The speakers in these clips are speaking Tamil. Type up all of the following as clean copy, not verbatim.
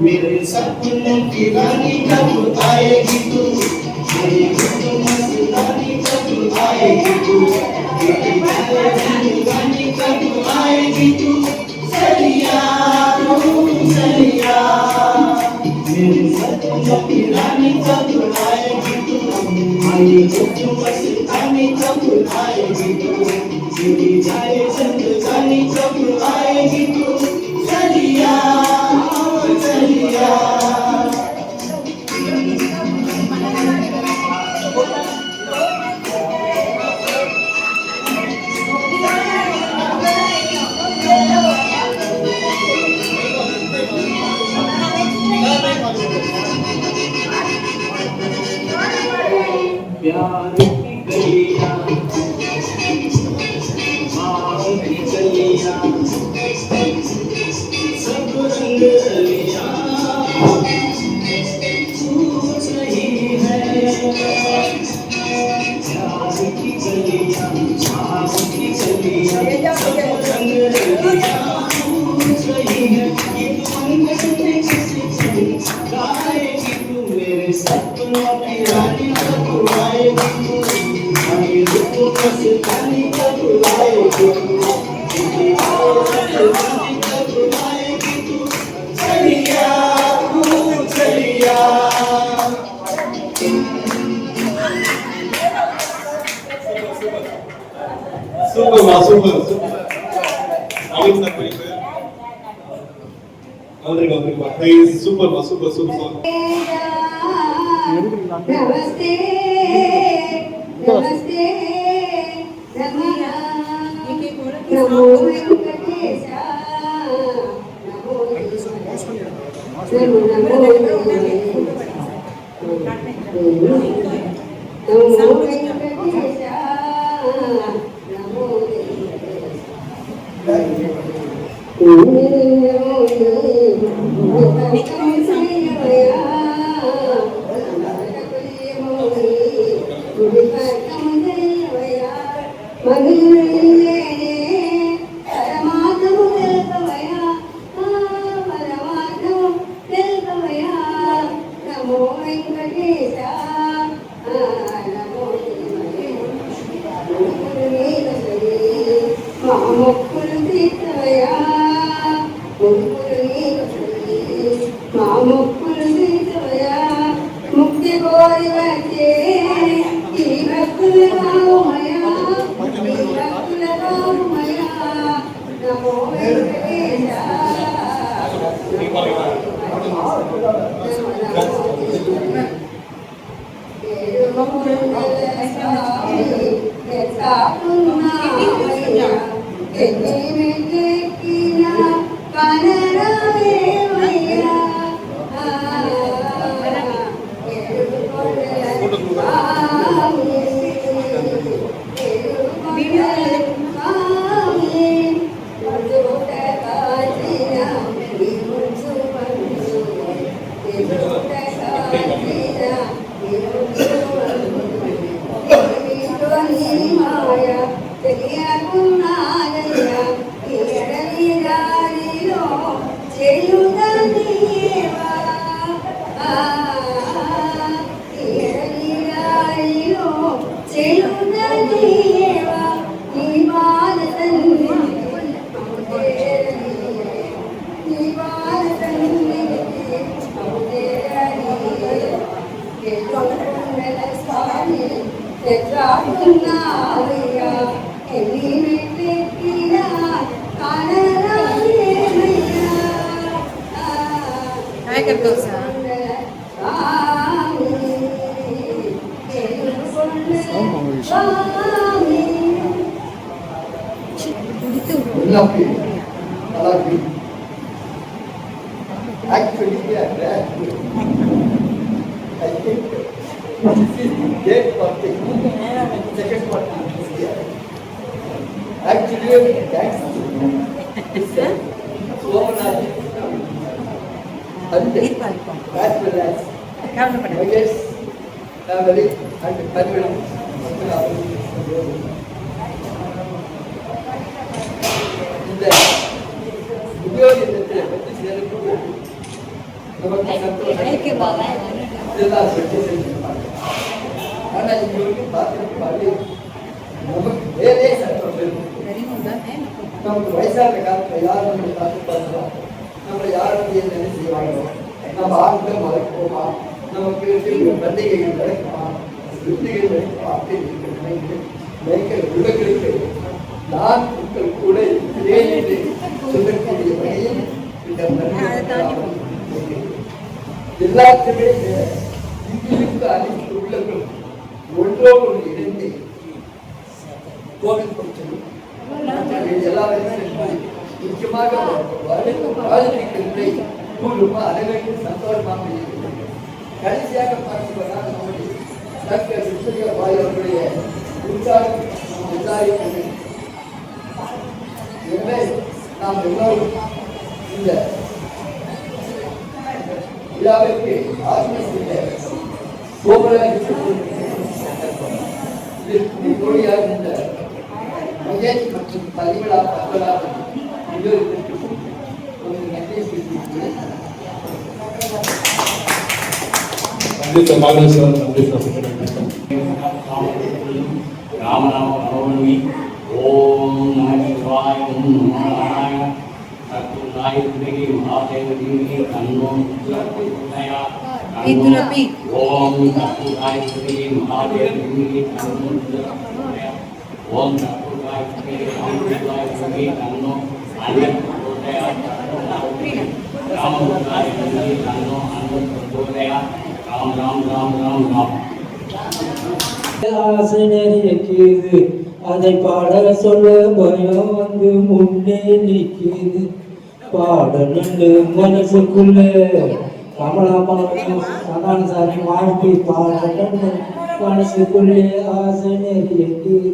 मेरे सपनों की रानी कब आएगी तू, मेरी मस्तानी कब आएगी तू, मेरी जिंदगानी कब आएगी तू, सरिया सरिया। मेरे सपनों की रानी कब आएगी तू, मेरी मस्तानी कब आएगी तू, मेरी जिंदगानी कब आएगी तू, सरिया सरिया। प्यार की गलियां माँ की गलियां सब रंग रलियां पूछ रही है। प्यार की गलियां माँ की गलियां सब रंग रलियां पूछ रही है कि मन में किसी गाएगी तू, मेरे सपनों की रानी कब आएगी तू, मेरी मस्तानी कब आएगी तू, मेरी मस्तानी कब आएगी तू, चलिया चलिया। Super, super, super. Alex, na frente. Obrigado. Hey, super, super, super. Namaste, namaste, namo Venkatesha, Actually, we are glad. I think this is the date for the second part this year. Actually, thanks to Somanaj and as well as Magesh family and family. இந்த முதியோர் இல்லத்தில் பற்றி சிலருக்கு நமக்கு சந்தோஷம் இதெல்லாம் சொல்லி செஞ்சிருப்பாங்க. ஆனா இவங்களுக்கு பார்த்துருப்பாரு நமக்கு வேலையே சந்தோஷம் இருக்கும். நமக்கு வயசான காலத்துல யாரும் நம்ம பார்த்து பார்த்துருவோம், நம்ம யாரும் என்ன செய்வாங்க, நம்ம ஆண்கள் வளர்ப்போமா, நமக்கு பண்டிகைகள் நடக்குமா, விருந்துகள் நடக்குமா அப்படின்னு உள்ளங்களுக்கு நான் உங்கள் கூட இருக்கிறேன் என்று சொல்லக்கூடிய வகையில் எல்லாத்துமே இங்கிருந்து அனைத்து உள்ளங்களும் ஒன்றோடு ஒன்று இணைந்து கோவில் கொடுத்தது எல்லாருமே முக்கியமாக கூடுமா அனைவருக்கு சந்தோஷமாக இருக்கிறது. கடைசியாக பார்க்கப்போனால் நம்முடைய டாக்டர் விக்டோரியா பாய் அவர்களுடைய உற்சாகம் நாம் எல்லாரும். எனவே நாம் எல்லோரும் இந்த விழாவிற்கு ஆத்ம செய்த கோபுராக இந்த மகேஷ் மற்றும் பரிமளா பத்மநாபன் இருவருக்கும் ஒரு நன்றியை தெரிவிக்கிறேன். ராமநாம நவமி ஓம் நமசிவாய ஓம் நாராயண சத்துநாய துணை மகாதேவதி தன்னோ துலயா ஓம் சத்துநாய துணை மகாதேவதி தன்னோ துலயா ஓம் சத்துநாய துணை தன்னோ அன்வய ராமநாய துணை தன்னோ அன்வய ராம் ராம் ராம் ராம் ராம். ஆசை நிறையக்குது, அதை பாட சொல்ல பயம் வந்து முன்னே நிற்குது. பாடணுண்டு மனசுக்குள்ள கமலாமலையும் சகான சாரி வாழ்க்கை பாடணுண்டு மனசுக்குள்ளே ஆசை நிறையக்குது.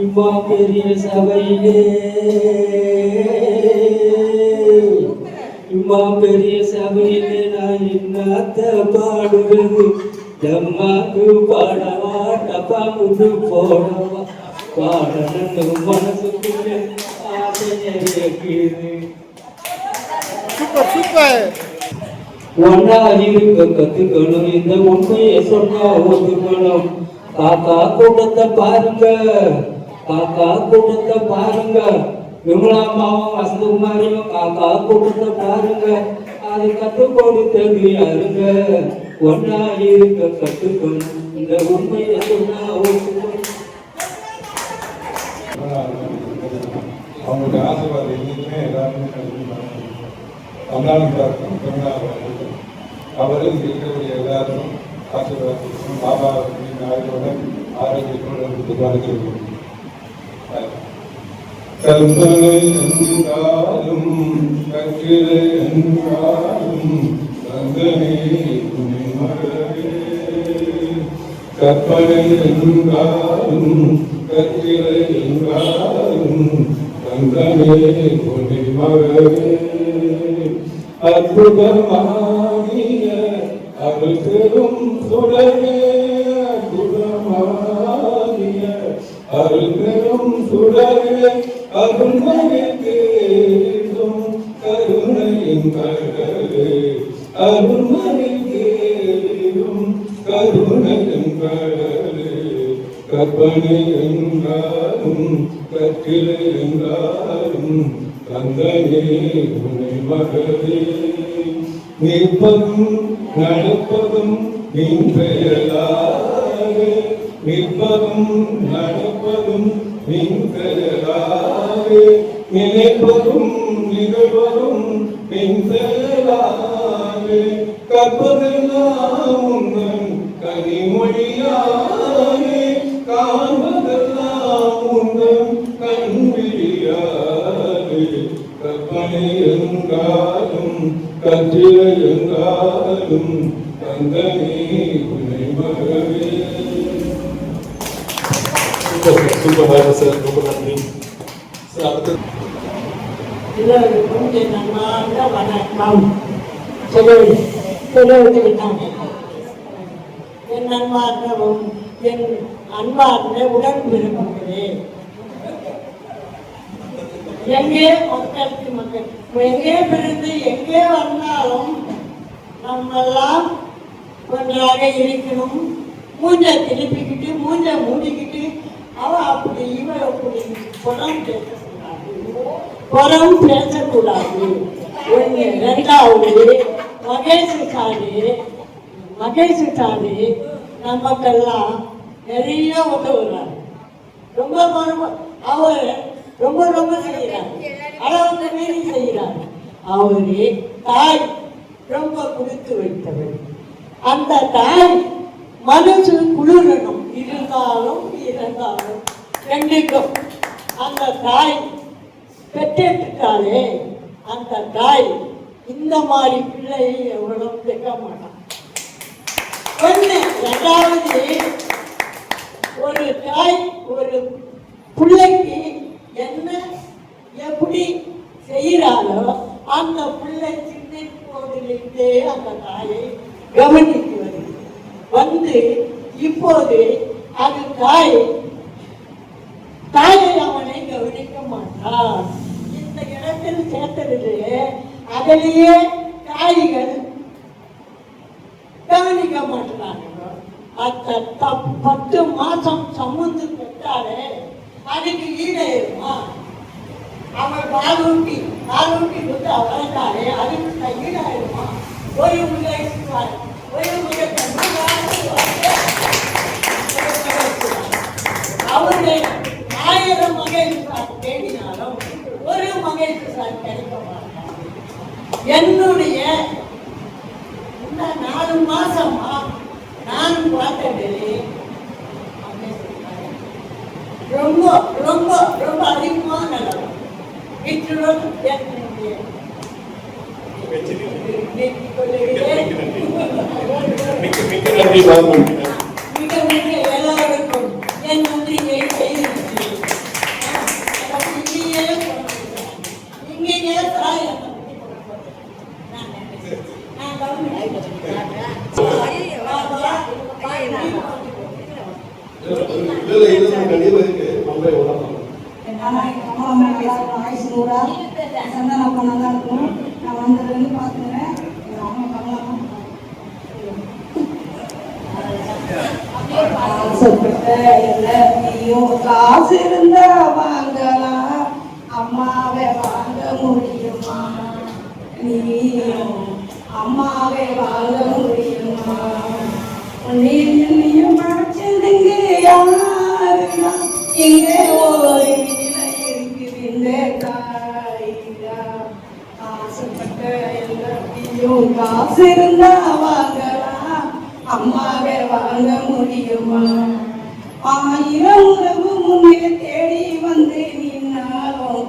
இம்மா பெரிய சபையிலே இம்மா பெரிய சபையிலே நான் என்னத்த பாடுவது. ஜம்மாக்கு பாடவா டப்பா முது போடவா பாடனு மனசுக்குள்ளே ஆசையக்குது. ஒன்னா இருக்க கத்துக்கணும், இந்த உண்மையை சொன்னா ஒத்துக்கணும். காக்கா கூட்டத்தை பாருங்க, காக்கா கூட்டத்தை பாருங்க. விமலாமாவும் வசந்தகுமாரியும் காக்கா கூட்டத்தை பாருங்க. அது கத்து கொடுத்தது யாருங்க? ஒன்னா இருக்க கத்துக்கணும், இந்த உண்மையை சொன்னா ஒத்துக்கணும். அவங்களுடைய ஆசீர்வாதம் எதுவுமே எல்லாருமே அவரும் இருக்கக்கூடிய எல்லாரும் ஆசீர்வாதம் பாபா ஆரோக்கியத்துடன் ஆரோக்கியத்தோடு கற்பனை என்றாலும் கற்கிறை என்றாலும் கந்தனே துணை மகளே. கற்பனை என்றாலும் கற்கிறை என்றாலும் கந்தனே துணை மகளே. அற்புதமாகிய அருள் பெரும் சுடரே, அற்புதமாகிய அருள் பெரும் சுடரே, அருள்மறை தேடும் கருணையின் கடலே, அருள்மறை தேடும் கருணையின் கடலே. கற்பனை என்றாலும் கற்கிறை என்றாலும் கந்தனே துணை மகளே. நிற்பதும் நடப்பதும் நின் பெயராலே, நிற்பதும் நடப்பதும் நின் பெயராலே, நினைப்பதும் நிகழ்வதும் நின் பெயராலே. கற்பதெல்லாம் உந்தன் கனிமொழியாலே, காண்பதெல்லாம் உந்தன் கண்விழியாலே. கற்பனை என்றாலும் கற்றிலை என்றாலும் கந்தனே துணை மகளே. சூப்பர் சார், ரொம்ப நன்றி சார். அடுத்து எல்லோருக்கும் என் அன்பார்ந்த வணக்கம் தெரிவித்துக்கிட்டாங்க. என் அன்பார்ந்தவும் என் அன்பார்ந்த உடன்பிறப்புகளே, எங்கே மக்களுக்கு மக்கள் எங்கே பிரிந்து எங்கே வந்தாலும் நம்மெல்லாம் ஒன்றாக இருக்கணும். மூஞ்ச திருப்பிக்கிட்டு மூஞ்ச மூடிக்கிட்டு அவ அப்படி இவ அப்படி புறம் பேசக்கூடாது. ஒன்று. ரெண்டாவது, மகேஷ் சாரு நமக்கெல்லாம் நிறைய உதவுறாரு. அவர் ரொம்ப செய்கிறார். அளவுக்கு மீறி செய்கிறார். அவரு தாய் ரொம்ப கொடுத்து வைத்தவர். அந்த தாய் மனசு குளிரணும். இருந்தாலும் ரெண்டுக்கும் அந்த தாய் பெற்றெடுத்தாலே அந்த தாய் இந்த மாதிரி பிள்ளையை எவ்வளவு தைக்க மாட்டான். ஒன்று. ரெண்டாவது, ஒரு தாய் ஒரு பிள்ளைக்கு என்ன எப்படி செய்கிறாரோ அந்த பிள்ளை சின்ன போதிலிருந்தே அந்த தாயை கவனித்து வந்து இப்போது அது தாயை அவனை கவனிக்க மாட்டான். இந்த இடத்தில் சேர்த்தது அதிலேயே தாய்கள் கவனிக்க மாட்டாங்க. அந்த 10 மாசம் சம்மந்து பெற்றாலே அதுக்கு ஈடாயிருமா? அவன் பாலூட்டி வந்து வளர்ந்தாலே அதுக்கு ஈடாயிருமா? ஒரு அவருடைய 1000 மகேஸ்வரர் தேடினாலும் ஒரு மகேஸ்வரர் கிடைக்க மாட்டார். என்னுடைய இந்த 4 மாசமா நான் பார்த்தது ரொம்ப ரொம்ப ரொம்ப அதிகமான எல்லாருக்கும் என் நன்றியை இங்கே காசு இருந்தா வாங்கலாம், அம்மாவை வாங்க முடியுமா? நீயும் அம்மாவை வாங்க முடியுமா? நீயும் மறைச்சதுங்க யாருன்னா இங்கே ஒரு நிலை இருக்குது. இந்த தாய்தா ஆசைப்பட்ட எல்லாத்தையும் காசு இருந்தா வாங்கலாம், அம்மாவை வாங்க முடியுமா? 1000 உறவு முன்னே தேடி வந்து நின்னாலும்